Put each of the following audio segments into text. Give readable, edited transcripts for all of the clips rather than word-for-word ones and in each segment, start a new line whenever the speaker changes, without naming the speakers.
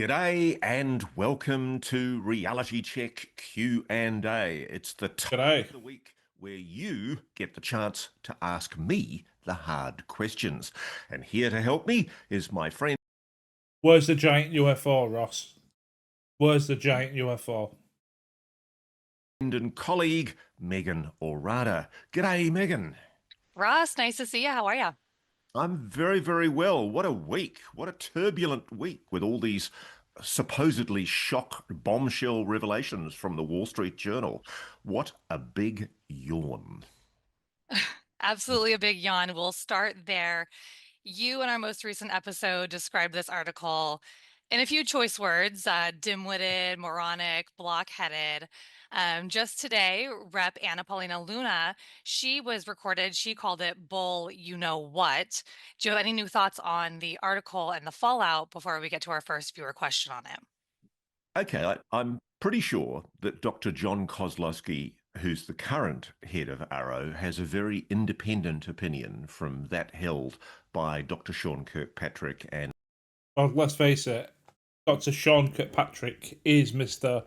G'day and welcome to Reality Check Q&A. It's the time
G'day.
of the week where you get the chance to ask me the hard questions. And here to help me is my friend
Where's the giant UFO, Ross? Where's the giant UFO?
and colleague, Megan Orada. G'day, Megan.
Ross, nice to see you. How are you?
I'm very, very well. What a week. What a turbulent week with all these supposedly shock bombshell revelations from the Wall Street Journal. What a big yawn.
Absolutely a big yawn. We'll start there. You, in our most recent episode, described this article in a few choice words: dim-witted, moronic, blockheaded. Just today, Rep. Anna Paulina Luna, she was recorded. She called it bull, you know what. Do you have any new thoughts on the article and the fallout before we get to our first viewer question on it?
Okay, I'm pretty sure that Dr. John Kozlowski, who's the current head of Arrow, has a very independent opinion from that held by Dr. Sean Kirkpatrick and
Well, let's face it, Dr. Sean Kirkpatrick is Mr.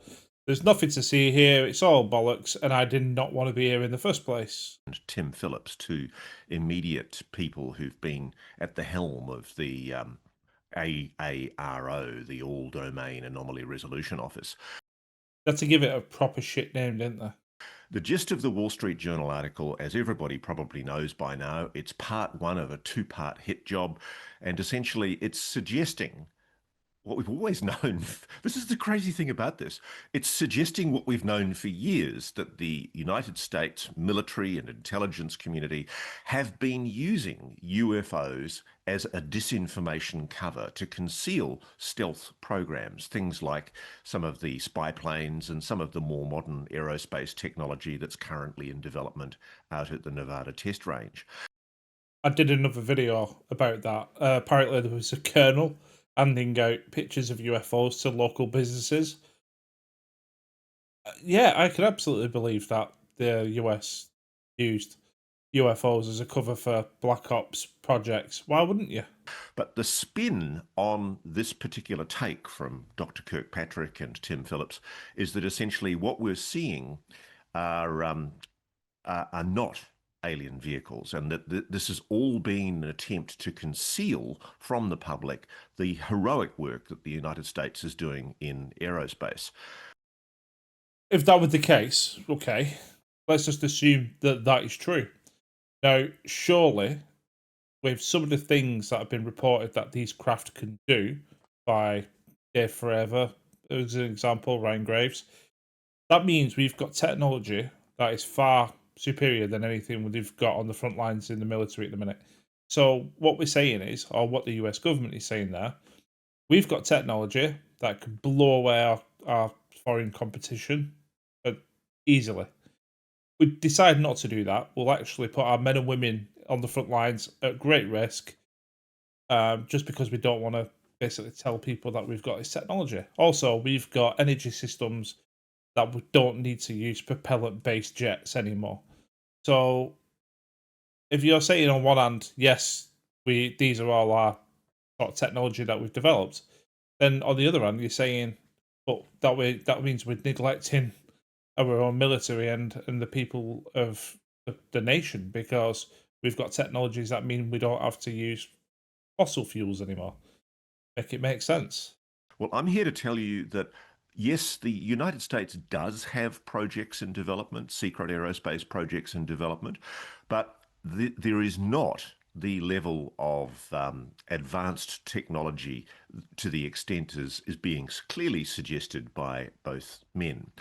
There's nothing to see here, it's all bollocks, and I did not want to be here in the first place.
Tim Phillips, two immediate people who've been at the helm of the AARO, the All Domain Anomaly Resolution Office.
They had to give it a proper shit name, didn't they?
The gist of the Wall Street Journal article, as everybody probably knows by now, it's part one of a two-part hit job, and essentially it's suggesting what we've always known. This is the crazy thing about this. It's suggesting what we've known for years, that the United States military and intelligence community have been using UFOs as a disinformation cover to conceal stealth programs, things like some of the spy planes and some of the more modern aerospace technology that's currently in development out at the Nevada test range.
I did another video about that. Apparently, there was a colonel handing out pictures of UFOs to local businesses. Yeah, I could absolutely believe that the US used UFOs as a cover for Black Ops projects. Why wouldn't you?
But the spin on this particular take from Dr. Kirkpatrick and Tim Phillips is that essentially what we're seeing are not alien vehicles, and that this has all been an attempt to conceal from the public the heroic work that the United States is doing in aerospace.
If that were the case, okay, let's just assume that that is true. Now, surely, with some of the things that have been reported that these craft can do by Dave Forever, as an example, Ryan Graves, that means we've got technology that is far superior than anything we've got on the front lines in the military at the minute. So what we're saying is, or what the US government is saying there, we've got technology that can blow away our foreign competition easily. We decide not to do that. We'll actually put our men and women on the front lines at great risk, just because we don't want to basically tell people that we've got this technology. Also, we've got energy systems that we don't need to use propellant-based jets anymore. So, if you're saying on one hand, yes, these are all our sort of technology that we've developed, then on the other hand, you're saying, but that means we're neglecting our own military and the people of the nation, because we've got technologies that mean we don't have to use fossil fuels anymore. Make it make sense.
Well, I'm here to tell you that yes, the United States does have projects in development, secret aerospace projects in development, but there is not the level of advanced technology to the extent is being clearly suggested by both men.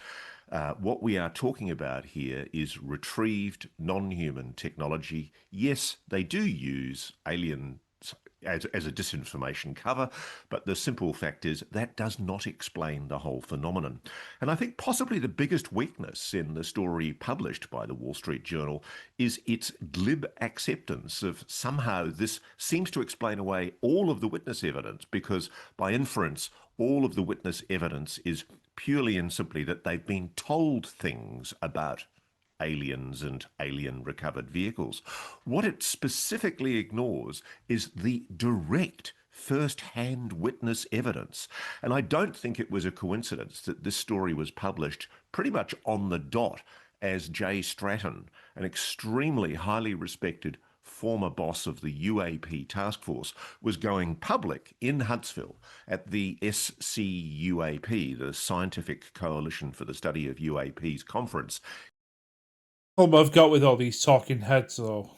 What we are talking about here is retrieved non-human technology. Yes, they do use aliens as a disinformation cover, but the simple fact is that does not explain the whole phenomenon. And I think possibly the biggest weakness in the story published by the Wall Street Journal is its glib acceptance of somehow this seems to explain away all of the witness evidence, because by inference, all of the witness evidence is purely and simply that they've been told things about aliens and alien recovered vehicles. What it specifically ignores is the direct first-hand witness evidence. And I don't think it was a coincidence that this story was published pretty much on the dot as Jay Stratton, an extremely highly respected former boss of the UAP task force, was going public in Huntsville at the SCUAP, the Scientific Coalition for the Study of UAPs conference.
Problem I've got with all these talking heads, though,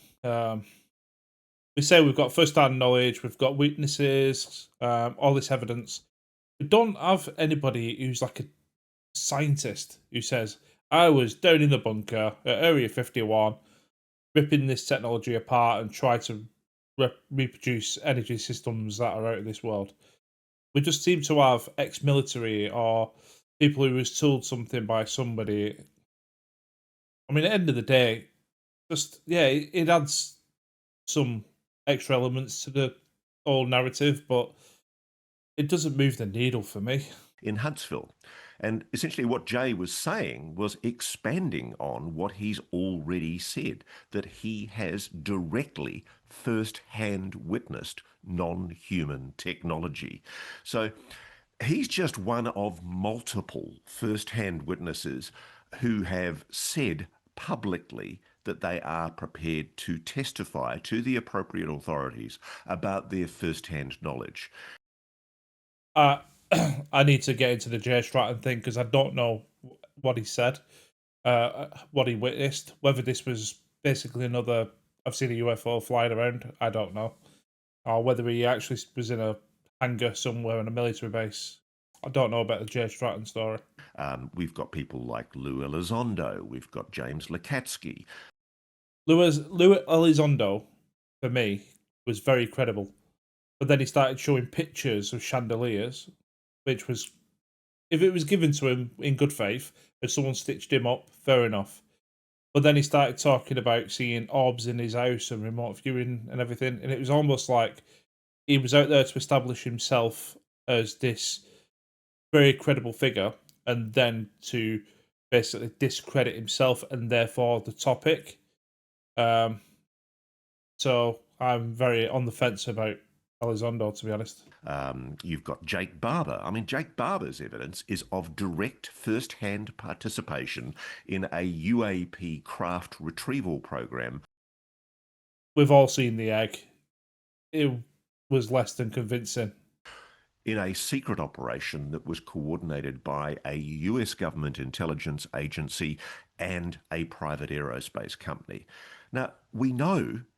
we say we've got first-hand knowledge, we've got witnesses, all this evidence. We don't have anybody who's like a scientist who says, I was down in the bunker at Area 51, ripping this technology apart and try to reproduce energy systems that are out of this world. We just seem to have ex-military or people who was told something by somebody. I mean, at the end of the day, just, yeah, it adds some extra elements to the whole narrative, but it doesn't move the needle for me.
In Huntsville. And essentially what Jay was saying was expanding on what he's already said, that he has directly first-hand witnessed non-human technology. So he's just one of multiple first-hand witnesses who have said publicly that they are prepared to testify to the appropriate authorities about their first-hand knowledge.
I need to get into the Jay Stratton thing because I don't know what he said, what he witnessed. Whether this was basically another, I've seen a UFO flying around, I don't know. Or whether he actually was in a hangar somewhere in a military base. I don't know about the Jay Stratton story.
We've got people like Lou Elizondo, we've got James Lukatsky.
Lou Elizondo, for me, was very credible. But then he started showing pictures of chandeliers, which was, if it was given to him in good faith, if someone stitched him up, fair enough. But then he started talking about seeing orbs in his house and remote viewing and everything, and it was almost like he was out there to establish himself as this very credible figure, and then to basically discredit himself and therefore the topic. So I'm very on the fence about Elizondo, to be honest.
You've got Jake Barber. I mean, Jake Barber's evidence is of direct first-hand participation in a UAP craft retrieval program.
We've all seen the egg. It was less than convincing.
In a secret operation that was coordinated by a US government intelligence agency and a private aerospace company. Now,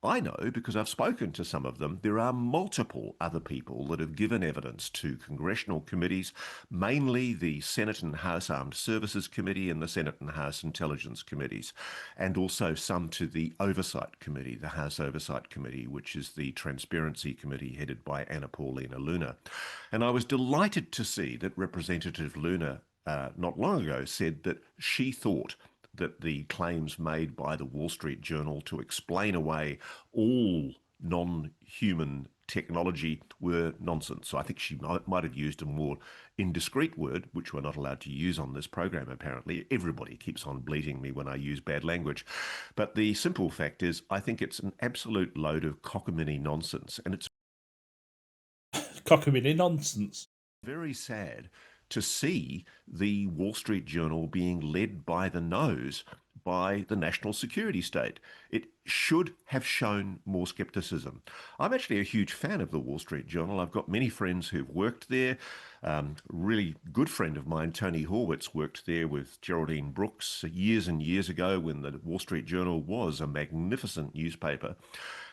I know because I've spoken to some of them, there are multiple other people that have given evidence to congressional committees, mainly the Senate and House Armed Services Committee and the Senate and House Intelligence Committees, and also some to the Oversight Committee, the House Oversight Committee, which is the Transparency Committee headed by Anna Paulina Luna. And I was delighted to see that Representative Luna not long ago said that she thought that the claims made by the Wall Street Journal to explain away all non-human technology were nonsense. So I think she might have used a more indiscreet word, which we're not allowed to use on this program, apparently. Everybody keeps on bleating me when I use bad language. But the simple fact is, I think it's an absolute load of cockamamie nonsense. And it's
Cockamamie nonsense.
very sad to see the Wall Street Journal being led by the nose by the national security state. It should have shown more skepticism. I'm actually a huge fan of the Wall Street Journal. I've got many friends who've worked there. Really good friend of mine, Tony Horwitz, worked there with Geraldine Brooks years and years ago when the Wall Street Journal was a magnificent newspaper.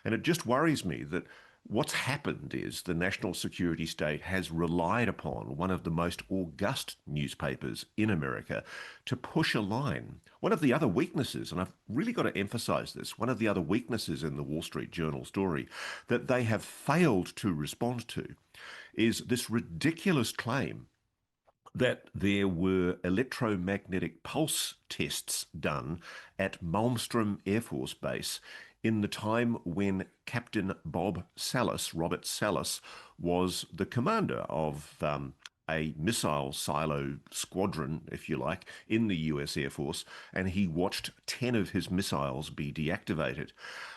And it just worries me that what's happened is the national security state has relied upon one of the most august newspapers in America to push a line. One of the other weaknesses, and I've really got to emphasize this, one of the other weaknesses in the Wall Street Journal story that they have failed to respond to is this ridiculous claim that there were electromagnetic pulse tests done at Malmstrom Air Force Base in the time when Captain Bob Salas, Robert Salas, was the commander of a missile silo squadron, if you like, in the US Air Force, and he watched 10 of his missiles be deactivated.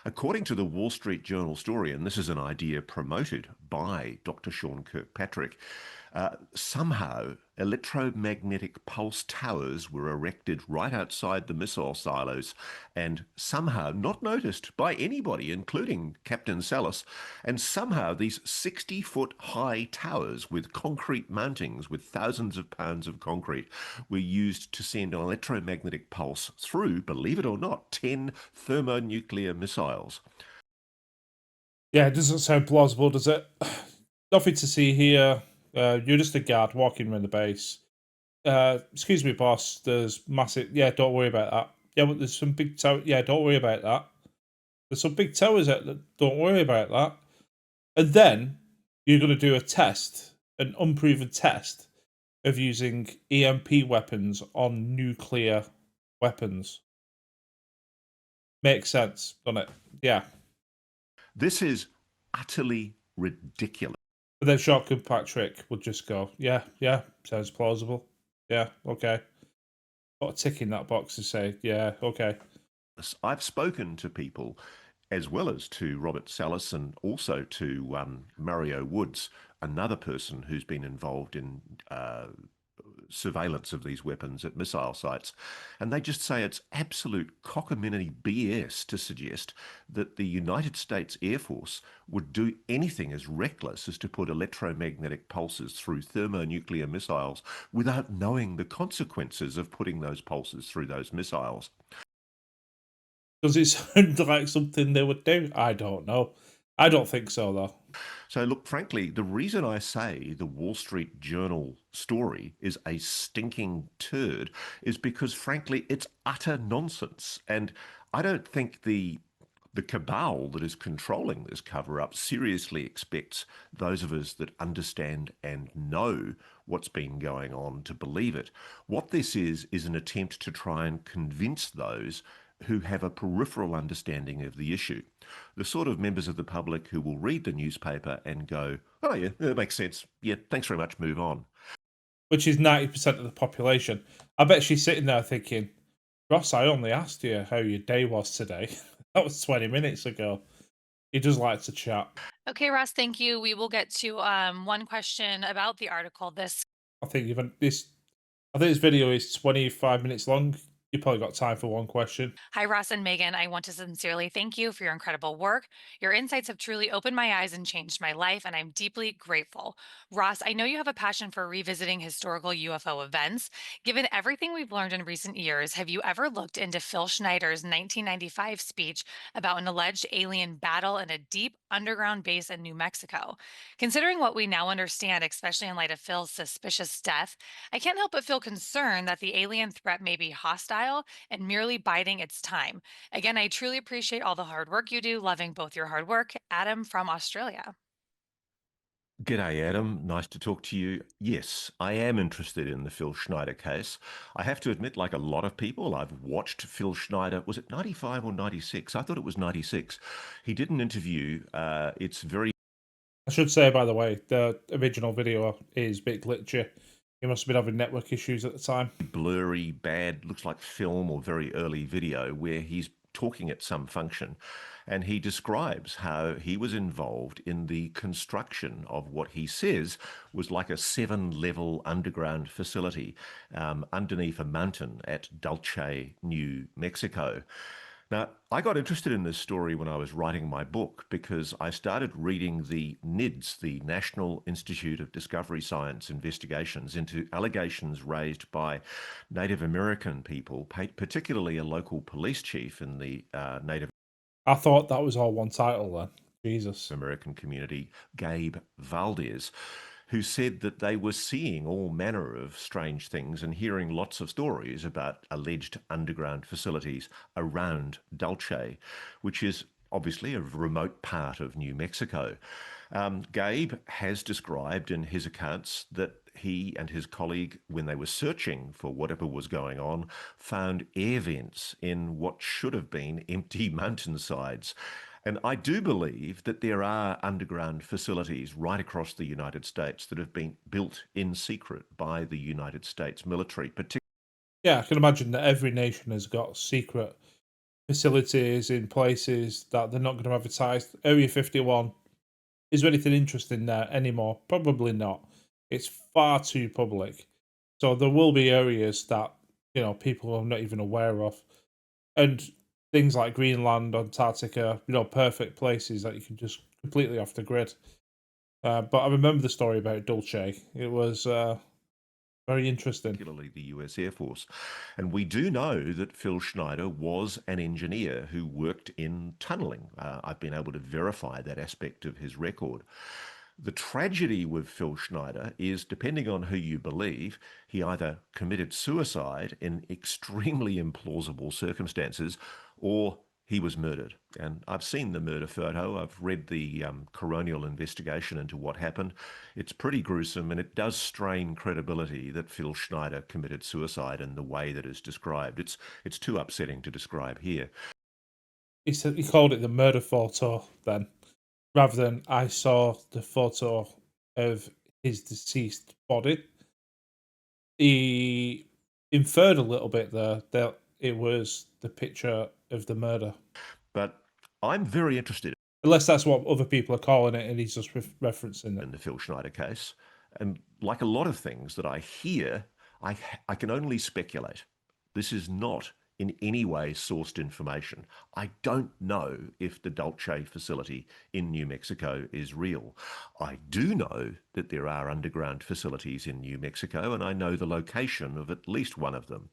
According to the Wall Street Journal story, and this is an idea promoted by Dr. Sean Kirkpatrick, somehow electromagnetic pulse towers were erected right outside the missile silos, and somehow not noticed by anybody, including Captain Salas, and somehow these 60-foot high towers with concrete mountings with thousands of pounds of concrete were used to send an electromagnetic pulse through, believe it or not, 10 thermonuclear missiles.
Yeah, it doesn't sound plausible, does it? Nothing to see here. You're just a guard walking around the base. Excuse me, boss. There's massive. Yeah, don't worry about that. Yeah, but there's some big tower. Yeah, don't worry about that. There's some big towers out there. Don't worry about that. And then you're going to do a test, an unproven test of using EMP weapons on nuclear weapons. Makes sense, doesn't it? Yeah.
This is utterly ridiculous.
But then Shotgun Patrick would just go, yeah, sounds plausible. Yeah, okay. Got a tick in that box to say, yeah, okay.
I've spoken to people, as well as to Robert Salas and also to Mario Woods, another person who's been involved in surveillance of these weapons at missile sites. And they just say it's absolute cockamamie BS to suggest that the United States Air Force would do anything as reckless as to put electromagnetic pulses through thermonuclear missiles without knowing the consequences of putting those pulses through those missiles.
Does it sound like something they would do? I don't know. I don't think so, though.
So, look, frankly, the reason I say the Wall Street Journal story is a stinking turd is because, frankly, it's utter nonsense. And I don't think the cabal that is controlling this cover-up seriously expects those of us that understand and know what's been going on to believe it. What this is an attempt to try and convince those who have a peripheral understanding of the issue. The sort of members of the public who will read the newspaper and go, oh yeah, that makes sense. Yeah, thanks very much, move on.
Which is 90% of the population. I bet she's sitting there thinking, Ross, I only asked you how your day was today. That was 20 minutes ago. He does like to chat.
Okay, Ross, thank you. We will get to one question about the article.
I think this video is 25 minutes long. You probably got time for one question.
Hi, Ross and Megan. I want to sincerely thank you for your incredible work. Your insights have truly opened my eyes and changed my life, and I'm deeply grateful. Ross, I know you have a passion for revisiting historical UFO events. Given everything we've learned in recent years, have you ever looked into Phil Schneider's 1995 speech about an alleged alien battle in a deep underground base in New Mexico? Considering what we now understand, especially in light of Phil's suspicious death, I can't help but feel concerned that the alien threat may be hostile and merely biding its time. Again, I truly appreciate all the hard work you do. Loving both your hard work. Adam from Australia.
G'day, Adam. Nice to talk to you. Yes, I am interested in the Phil Schneider case. I have to admit, like a lot of people, I've watched Phil Schneider. Was it 95 or 96? I thought it was 96. He did an interview. It's very
I should say, by the way, the original video is a bit glitchy. He must have been having network issues at the time.
blurry, bad, looks like film or very early video where he's talking at some function. And he describes how he was involved in the construction of what he says was like a 7-level underground facility underneath a mountain at Dulce, New Mexico. Now, I got interested in this story when I was writing my book because I started reading the NIDS, the National Institute of Discovery Science investigations into allegations raised by Native American people, particularly a local police chief in the Native
I thought that was all one title then. Jesus.
American community, Gabe Valdez, who said that they were seeing all manner of strange things and hearing lots of stories about alleged underground facilities around Dulce, which is obviously a remote part of New Mexico. Gabe has described in his accounts that he and his colleague, when they were searching for whatever was going on, found air vents in what should have been empty mountainsides. And I do believe that there are underground facilities right across the United States that have been built in secret by the United States military, particularly.
Yeah, I can imagine that every nation has got secret facilities in places that they're not going to advertise. Area 51, is there anything interesting there anymore? Probably not. It's far too public. So there will be areas that, people are not even aware of. And things like Greenland, Antarctica, perfect places that you can just completely off the grid. But I remember the story about Dulce. It was very interesting.
Particularly the US Air Force. And we do know that Phil Schneider was an engineer who worked in tunneling. I've been able to verify that aspect of his record. The tragedy with Phil Schneider is, depending on who you believe, he either committed suicide in extremely implausible circumstances or he was murdered. And I've seen the murder photo. I've read the coronial investigation into what happened. It's pretty gruesome, and it does strain credibility that Phil Schneider committed suicide in the way that is described. It's too upsetting to describe here.
He said he called it the murder photo then, rather than I saw the photo of his deceased body. He inferred a little bit there that it was the picture of the murder.
But I'm very interested
Unless that's what other people are calling it and he's just referencing it.
in the Phil Schneider case. And like a lot of things that I hear, I can only speculate. This is not in any way sourced information. I don't know if the Dulce facility in New Mexico is real. I do know that there are underground facilities in New Mexico, and I know the location of at least one of them.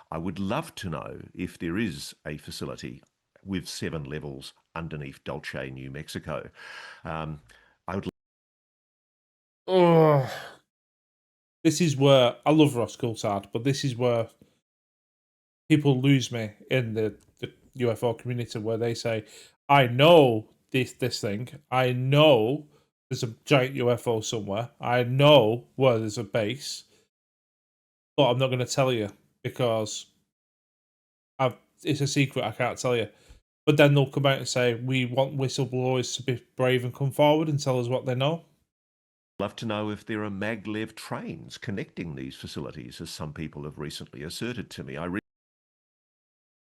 I would love to know if there is a facility with 7 levels underneath Dulce, New Mexico. I would.
Oh, this is where I love Ross Coulthart, but this is where people lose me in the UFO community, where they say, "I know this thing. I know there's a giant UFO somewhere. I know where there's a base, but I'm not going to tell you because it's a secret. I can't tell you." But then they'll come out and say, "We want whistleblowers to be brave and come forward and tell us what they know."
Love to know if there are maglev trains connecting these facilities, as some people have recently asserted to me.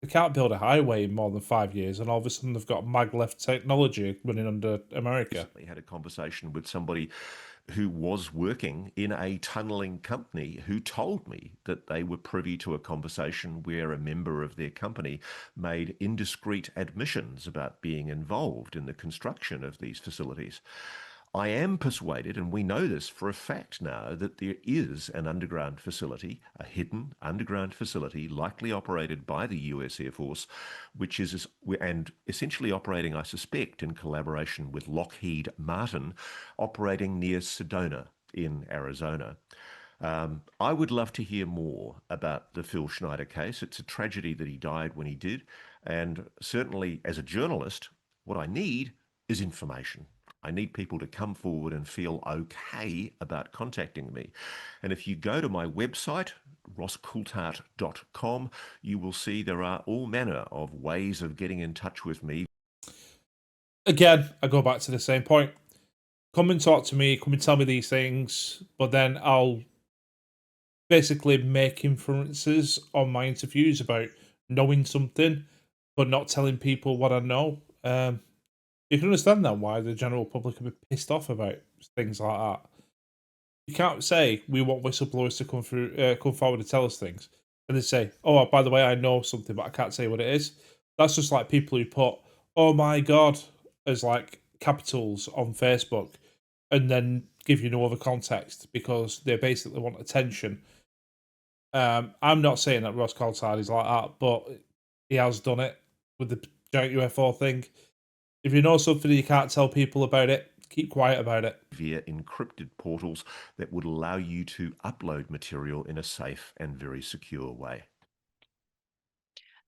They can't build a highway in more than 5 years, and all of a sudden they've got maglev technology running under America.
Recently had a conversation with somebody who was working in a tunneling company who told me that they were privy to a conversation where a member of their company made indiscreet admissions about being involved in the construction of these facilities. I am persuaded, and we know this for a fact now, that there is an underground facility, a hidden underground facility, likely operated by the US Air Force, which is, and essentially operating, I suspect, in collaboration with Lockheed Martin, operating near Sedona in Arizona. I would love to hear more about the Phil Schneider case. It's a tragedy that he died when he did. And certainly, as a journalist, what I need is information. I need people to come forward and feel okay about contacting me. And if you go to my website, rosscoulthart.com, you will see there are all manner of ways of getting in touch with me.
Again, I go back to the same point. Come and talk to me, come and tell me these things, but then I'll basically make inferences on my interviews about knowing something, but not telling people what I know. You can understand that why the general public are pissed off about things like that. You can't say we want whistleblowers to come forward and tell us things, and they say, "Oh, by the way, I know something, but I can't say what it is." That's just like people who put "Oh my god" as like capitals on Facebook, and then give you no other context because they basically want attention. I'm not saying that Ross Coulthart is like that, but he has done it with the giant UFO thing. If you know something and you can't tell people about it, keep quiet about it.
Via encrypted portals that would allow you to upload material in a safe and very secure way.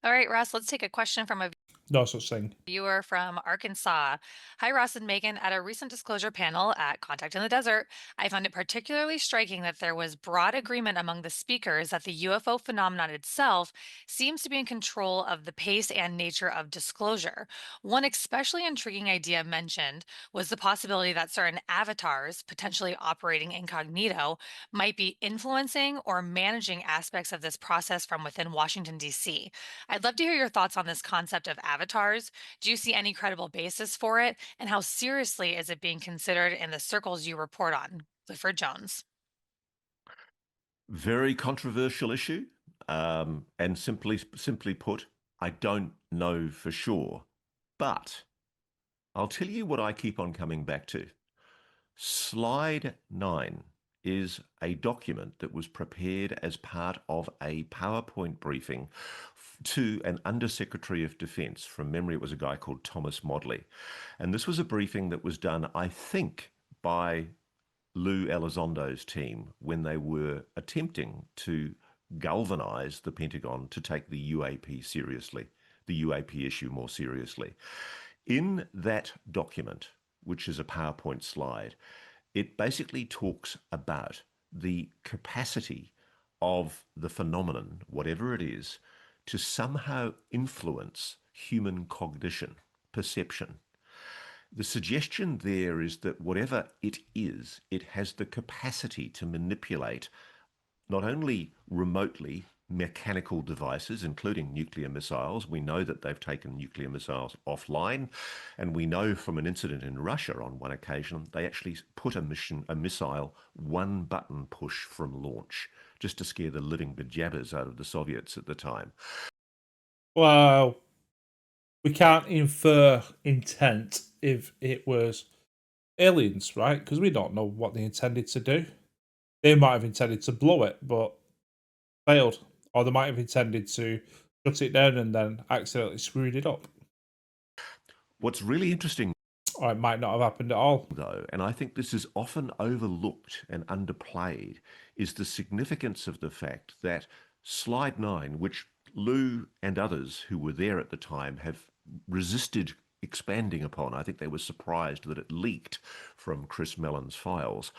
All right, Russ, let's take a question from a
No such thing.
Viewer from Arkansas. Hi, Ross and Megan. At a recent disclosure panel at Contact in the Desert, I found it particularly striking that there was broad agreement among the speakers that the UFO phenomenon itself seems to be in control of the pace and nature of disclosure. One especially intriguing idea mentioned was the possibility that certain avatars, potentially operating incognito, might be influencing or managing aspects of this process from within Washington, D.C. I'd love to hear your thoughts on this concept of avatars. Do you see any credible basis for it? And how seriously is it being considered in the circles you report on? Clifford Jones.
Very controversial issue, and simply put, I don't know for sure. But I'll tell you what I keep on coming back to. Slide 9 is a document that was prepared as part of a PowerPoint briefing to an Undersecretary of Defense. From memory, it was a guy called Thomas Modley. And this was a briefing that was done, I think, by Lou Elizondo's team when they were attempting to galvanize the Pentagon to take the UAP seriously, the UAP issue more seriously. In that document, which is a PowerPoint slide, it basically talks about the capacity of the phenomenon, whatever it is, to somehow influence human cognition, perception. The suggestion there is that whatever it is, it has the capacity to manipulate not only remotely mechanical devices, including nuclear missiles. We know that they've taken nuclear missiles offline, and we know from an incident in Russia on one occasion, they actually put a missile one button push from launch, just to scare the living bejabbers out of the Soviets at the time.
Well, we can't infer intent if it was aliens, right? Because we don't know what they intended to do. They might have intended to blow it, but failed. Or they might have intended to shut it down and then accidentally screwed it up.
What's really interesting,
Or it might not have happened at all.
though, and I think this is often overlooked and underplayed, is the significance of the fact that slide 9, which Lou and others who were there at the time have resisted expanding upon. I think they were surprised that it leaked from Chris Mellon's files.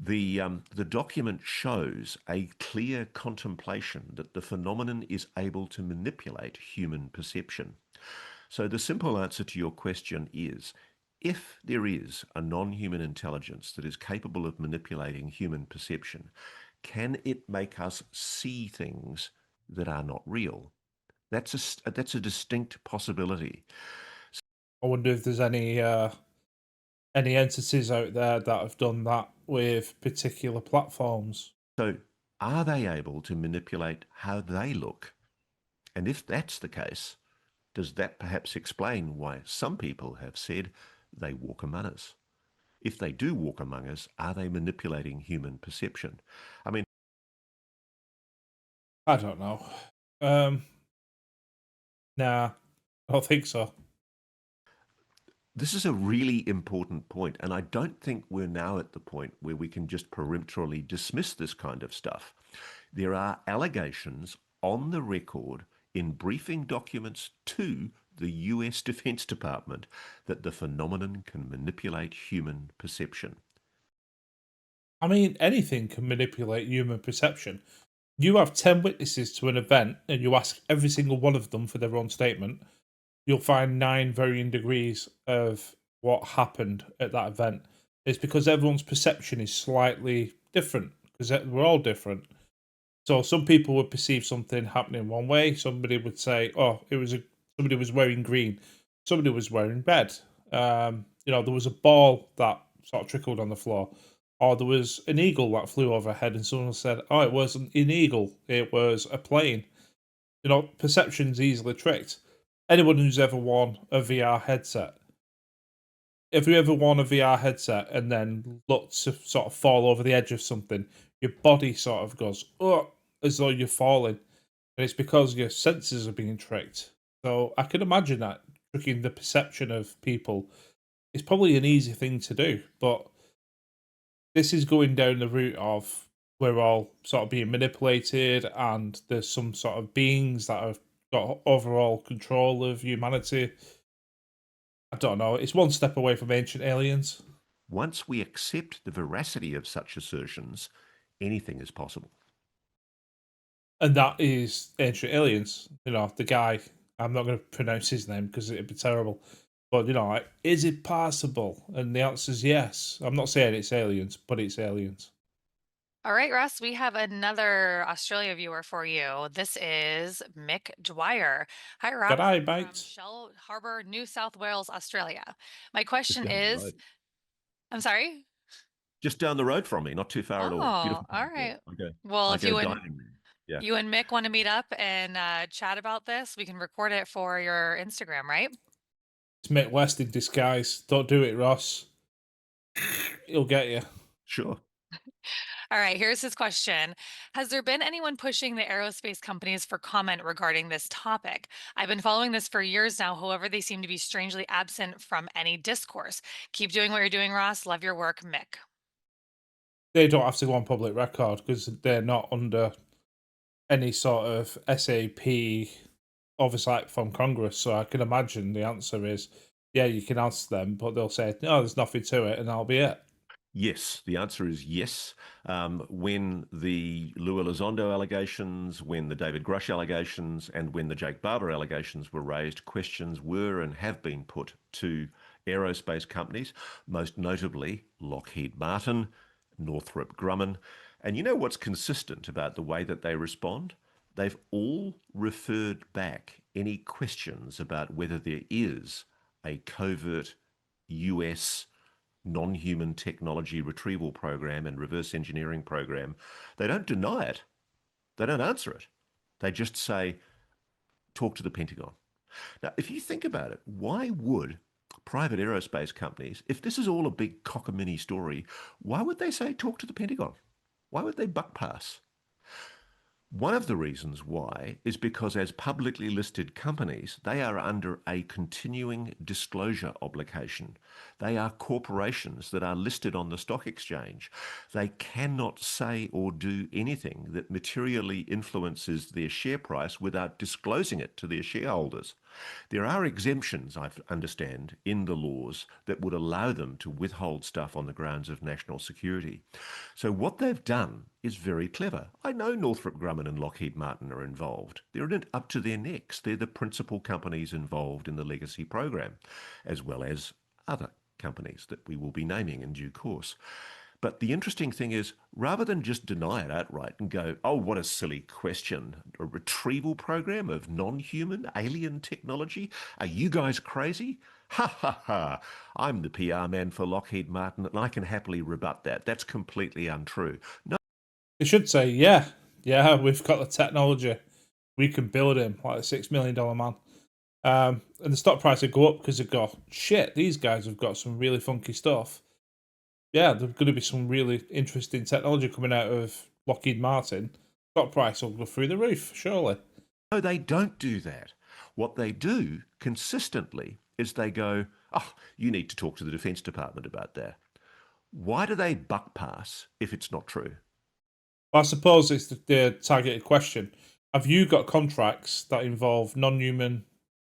The document shows a clear contemplation that the phenomenon is able to manipulate human perception. So the simple answer to your question is, if there is a non-human intelligence that is capable of manipulating human perception, can it make us see things that are not real? That's a distinct possibility.
I wonder if there's any entities out there that have done that with particular platforms.
So are they able to manipulate how they look? And if that's the case, does that perhaps explain why some people have said they walk among us? If they do walk among us, are they manipulating human perception? I mean,
I don't know. Nah, I don't think so.
this is a really important point, and I don't think we're now at the point where we can just peremptorily dismiss this kind of stuff. There are allegations on the record in briefing documents to the US Defense Department that the phenomenon can manipulate human perception.
I mean, anything can manipulate human perception. You have 10 witnesses to an event and you ask every single one of them for their own statement, you'll find 9 varying degrees of what happened at that event. It's because everyone's perception is slightly different, because we're all different. So some people would perceive something happening one way. Somebody would say, "Oh, somebody was wearing green. Somebody was wearing red. There was a ball that sort of trickled on the floor, or there was an eagle that flew overhead, and someone said, "Oh, it wasn't an eagle. It was a plane." Perception's easily tricked. Anyone who's ever worn a VR headset, if you ever worn a VR headset and then looked to sort of fall over the edge of something, your body sort of goes, "Oh," as though you're falling. And it's because your senses are being tricked. So I can imagine that tricking the perception of people is probably an easy thing to do. But this is going down the route of we're all sort of being manipulated and there's some sort of beings that are got overall control of humanity. I don't know. It's one step away from ancient aliens.
Once we accept the veracity of such assertions, anything is possible.
And that is Ancient Aliens. You know, the guy, I'm not going to pronounce his name because it'd be terrible. But, you know, like, is it possible? And the answer is yes. I'm not saying it's aliens, but it's aliens.
All right, Russ, we have another Australia viewer for you. This is Mick Dwyer. Hi, Russ,
G'day,
from
mate.
Shell Harbour, New South Wales, Australia. My
Just
question
down the
is,
road.
I'm sorry?
Just down the road from me, not too far at all.
Oh,
Beautiful
all
place there.
right.
I go,
Well,
I
if
go dining there. Yeah,
you and Mick want to meet up and chat about this, we can record it for your Instagram, right?
It's Mick West in disguise. Don't do it, Ross. He'll get you.
sure.
All right, here's his question. Has there been anyone pushing the aerospace companies for comment regarding this topic? I've been following this for years now. However, they seem to be strangely absent from any discourse. Keep doing what you're doing, Ross. Love your work, Mick.
They don't have to go on public record because they're not under any sort of SAP oversight from Congress. So I can imagine the answer is, yeah, you can ask them, but they'll say, no, there's nothing to it, and that'll be it.
Yes, the answer is yes. When the Lou Elizondo allegations, when the David Grush allegations, and when the Jake Barber allegations were raised, questions were and have been put to aerospace companies, most notably Lockheed Martin, Northrop Grumman. And you know what's consistent about the way that they respond? They've all referred back any questions about whether there is a covert US non-human technology retrieval program and reverse engineering program. They don't deny it. They don't answer it. They just say, talk to the Pentagon. Now, if you think about it, why would private aerospace companies, if this is all a big cockamamie story, why would they say, talk to the Pentagon? Why would they buck pass? One of the reasons why is because as publicly listed companies, they are under a continuing disclosure obligation. They are corporations that are listed on the stock exchange. They cannot say or do anything that materially influences their share price without disclosing it to their shareholders. There are exemptions, I understand, in the laws that would allow them to withhold stuff on the grounds of national security. So what they've done is very clever. I know Northrop Grumman and Lockheed Martin are involved. They're in it up to their necks. They're the principal companies involved in the legacy program, as well as other companies that we will be naming in due course. But the interesting thing is, rather than just deny it outright and go, oh, what a silly question, a retrieval program of non-human alien technology? Are you guys crazy? Ha ha ha. I'm the PR man for Lockheed Martin and I can happily rebut that. That's completely untrue. No,
They should say, yeah, we've got the technology. We can build him like a $6 million man. And the stock price would go up because they go, shit, these guys have got some really funky stuff. Yeah, there's going to be some really interesting technology coming out of Lockheed Martin. Stock price will go through the roof, surely.
no, they don't do that. What they do consistently is they go, oh, you need to talk to the Defence Department about that. Why do they buck pass if it's not true?
I suppose it's the targeted question. Have you got contracts that involve non-human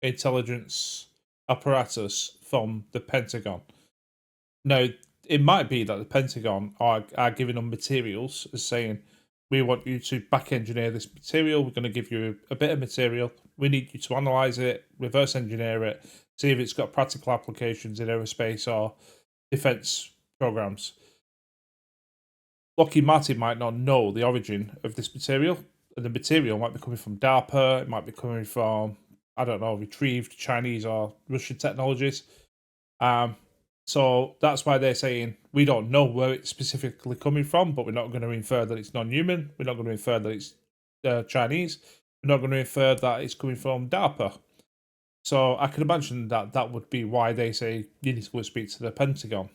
intelligence apparatus from the Pentagon? Now, it might be that the Pentagon are giving them materials as saying, we want you to back engineer this material. We're going to give you a bit of material. We need you to analyze it, reverse engineer it, see if it's got practical applications in aerospace or defense programs. Lockheed Martin might not know the origin of this material, and the material might be coming from DARPA, it might be coming from, I don't know, retrieved Chinese or Russian technologies. So that's why they're saying we don't know where it's specifically coming from, but we're not going to infer that it's non-human. We're not going to infer that it's Chinese. We're not going to infer that it's coming from DARPA. So I can imagine that that would be why they say you need to go speak to the Pentagon.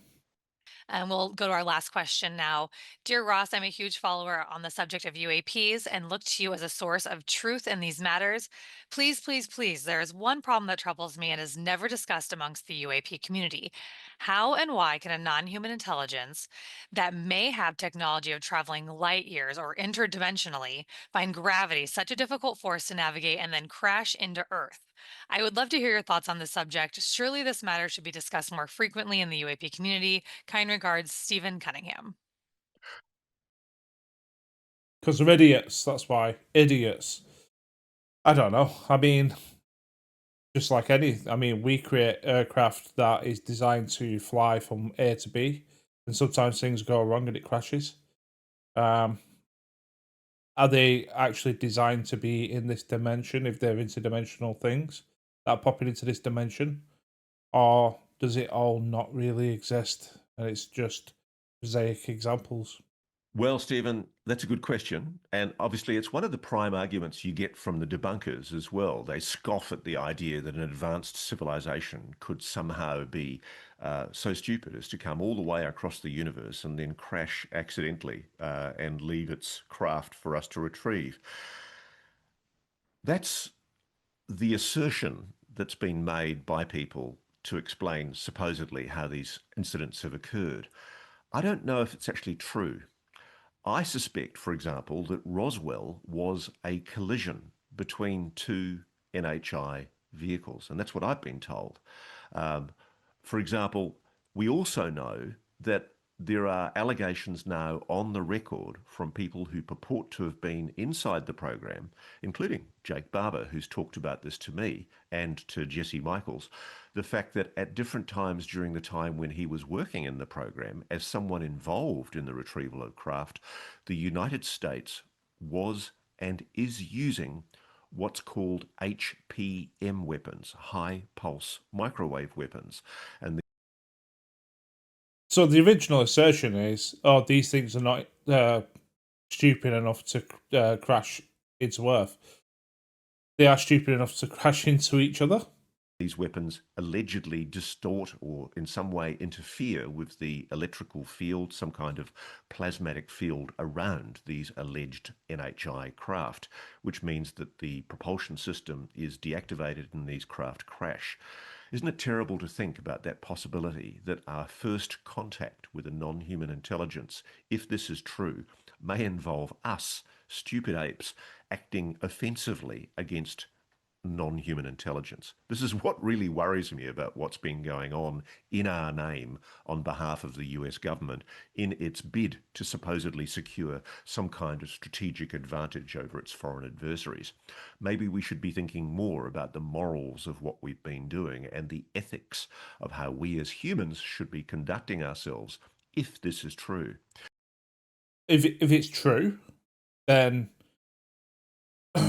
And we'll go to our last question now. Dear Ross, I'm a huge follower on the subject of UAPs and look to you as a source of truth in these matters. Please, please, please, there is one problem that troubles me and is never discussed amongst the UAP community. How and why can a non human intelligence that may have technology of traveling light years or interdimensionally find gravity such a difficult force to navigate and then crash into Earth? I would love to hear your thoughts on this subject. Surely this matter should be discussed more frequently in the UAP community. Kind regards, Stephen Cunningham.
Because they're idiots. That's why. Idiots. I don't know. I mean, just like we create aircraft that is designed to fly from A to B, and sometimes things go wrong and it crashes. Um, are they actually designed to be in this dimension if they're interdimensional things that are popping into this dimension? Or does it all not really exist and it's just prosaic examples?
Well, Stephen, that's a good question. And obviously, it's one of the prime arguments you get from the debunkers as well. They scoff at the idea that an advanced civilization could somehow be so stupid as to come all the way across the universe and then crash accidentally and leave its craft for us to retrieve. That's the assertion that's been made by people to explain supposedly how these incidents have occurred. I don't know if it's actually true. I suspect, for example, that Roswell was a collision between two NHI vehicles, and that's what I've been told. Um, for example, we also know that there are allegations now on the record from people who purport to have been inside the program, including Jake Barber, who's talked about this to me and to Jesse Michaels, the fact that at different times during the time when he was working in the program as someone involved in the retrieval of craft, the United States was and is using what's called HPM weapons, high pulse microwave weapons. And
So the original assertion is, oh, these things are not stupid enough to crash into Earth. They are stupid enough to crash into each other.
these weapons allegedly distort or in some way interfere with the electrical field, some kind of plasmatic field around these alleged NHI craft, which means that the propulsion system is deactivated and these craft crash. Isn't it terrible to think about that possibility that our first contact with a non-human intelligence, if this is true, may involve us, stupid apes, acting offensively against non-human intelligence? This is what really worries me about what's been going on in our name on behalf of the US government in its bid to supposedly secure some kind of strategic advantage over its foreign adversaries. Maybe we should be thinking more about the morals of what we've been doing and the ethics of how we as humans should be conducting ourselves if this is true.
If it's true, then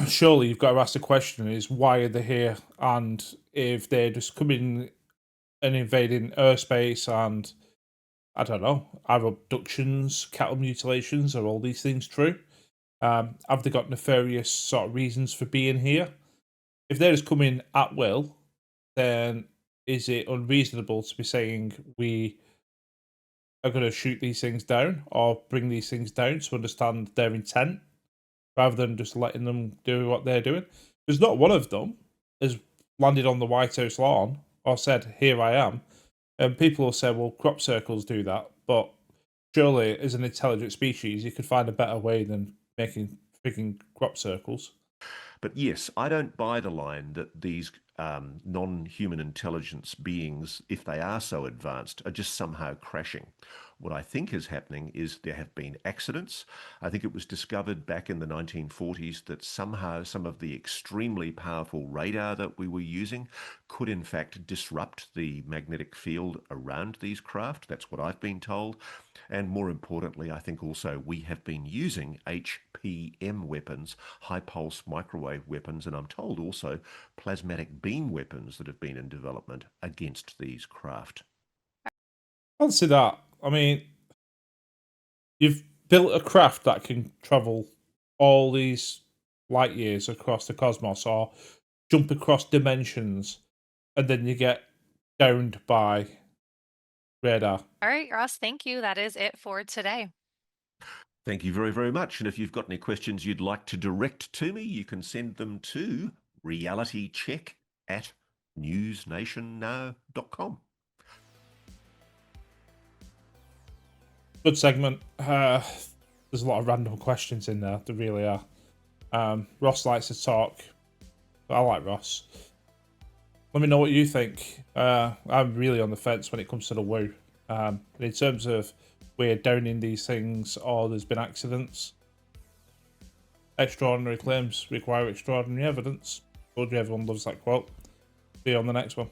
surely you've got to ask the question: is why are they here? And if they're just coming and invading airspace, and I don't know, are abductions, cattle mutilations, are all these things true? Have they got nefarious sort of reasons for being here? If they're just coming at will, then is it unreasonable to be saying we are going to shoot these things down or bring these things down to understand their intent rather than just letting them do what they're doing? Because not one of them has landed on the White House lawn or said, "Here I am." And people will say, "Well, crop circles do that," but surely, as an intelligent species, you could find a better way than making freaking crop circles.
But yes, I don't buy the line that these non-human intelligence beings, if they are so advanced, are just somehow crashing. What I think is happening is there have been accidents. I think it was discovered back in the 1940s that somehow some of the extremely powerful radar that we were using could in fact disrupt the magnetic field around these craft. That's what I've been told. And more importantly, I think also we have been using HPM weapons, high pulse microwave weapons, and I'm told also plasmatic beam weapons that have been in development against these craft.
Fancy that. I mean, you've built a craft that can travel all these light years across the cosmos or jump across dimensions, and then you get downed by radar.
All right, Ross, thank you. That is it for today.
Thank you very, very much. And if you've got any questions you'd like to direct to me, you can send them to realitycheck@newsnationnow.com.
Good segment. There's a lot of random questions in there. There really are. Ross likes to talk. I like Ross. Let me know what you think. I'm really on the fence when it comes to the woo. In terms of we're downing these things or there's been accidents, extraordinary claims require extraordinary evidence. Told you everyone loves that quote. See you on the next one.